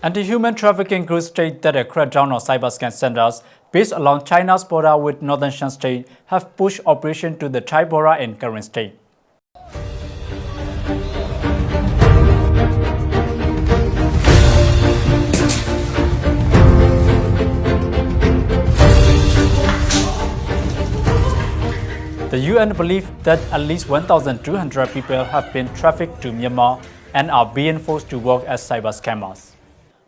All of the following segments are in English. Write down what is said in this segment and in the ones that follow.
Anti-human trafficking groups state that a crackdown on cyber scan centers based along China's border with northern Shan State have pushed operation to the Thai border in current state. The UN believes that at least 1,200 people have been trafficked to Myanmar and are being forced to work as cyber scammers.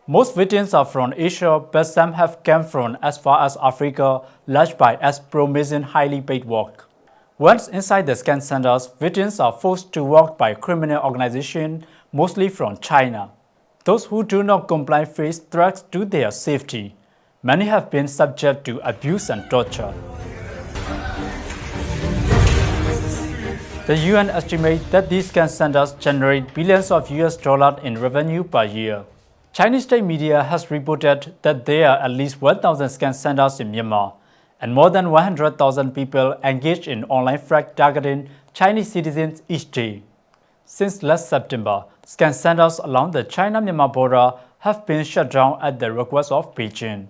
Most victims are from Asia, but some have come from as far as Africa, largely as promising highly paid work. Once inside the scan centers, victims are forced to work by criminal organizations, mostly from China. Those who do not comply face threats to their safety. Many have been subject to abuse and torture. The UN estimates that these scan centers generate billions of US dollars in revenue per year. Chinese state media has reported that there are at least 1,000 scan centers in Myanmar, and more than 100,000 people engaged in online fraud targeting Chinese citizens each day. Since last September, scan centers along the China-Myanmar border have been shut down at the request of Beijing.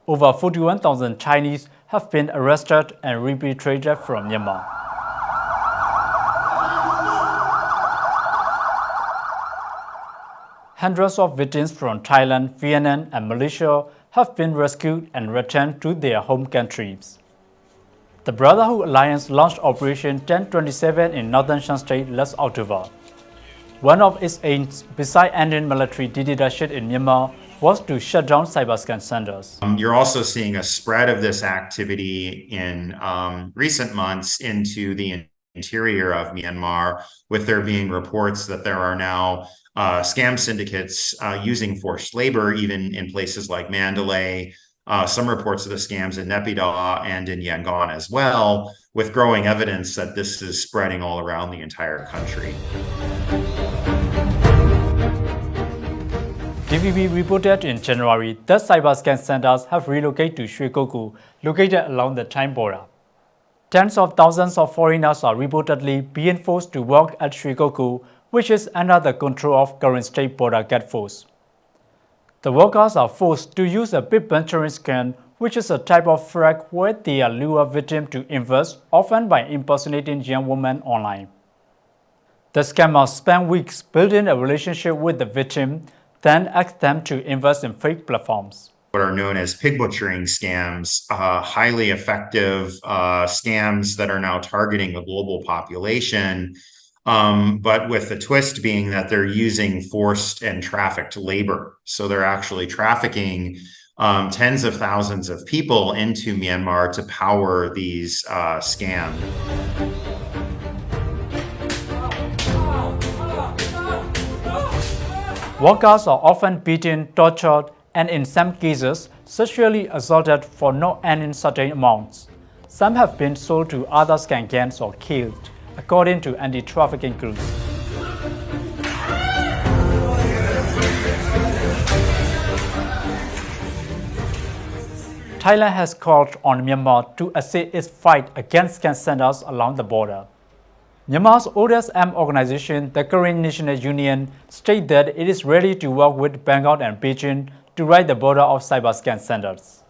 Over 41,000 Chinese have been arrested and repatriated from Myanmar. Hundreds of victims from Thailand, Vietnam, and Malaysia have been rescued and returned to their home countries. The Brotherhood Alliance launched Operation 1027 in northern Shan State last October. One of its aims, besides ending military dictatorship in Myanmar, was to shut down cyberscan centers. You're also seeing a spread of this activity in recent months into the interior of Myanmar, with there being reports that there are now scam syndicates using forced labor, even in places like Mandalay, some reports of the scams in Naypyidaw and in Yangon as well, with growing evidence that this is spreading all around the entire country. DVB reported in January that cyberscan centers have relocated to Shwekoku, located along the Thai border. Tens of thousands of foreigners are reportedly being forced to work at Shwekoku, which is under the control of current state border guard force. The workers are forced to use a big buntering scan, which is a type of fraud where they lure victims to invest, often by impersonating young women online. The scammers spend weeks building a relationship with the victim, then ask them to invest in fake platforms. What are known as pig butchering scams, highly effective scams that are now targeting the global population, but with the twist being that they're using forced and trafficked labor. So they're actually trafficking tens of thousands of people into Myanmar to power these scams. Workers are often beaten, tortured, and in some cases, sexually assaulted for not earning certain amounts. Some have been sold to other scam gangs or killed, according to anti-trafficking groups. Thailand has called on Myanmar to assist its fight against scam centers along the border. Myanmar's oldest armed organization, the Korean National Union, states that it is ready to work with Bangkok and Beijing to right the border of cyber scan centers.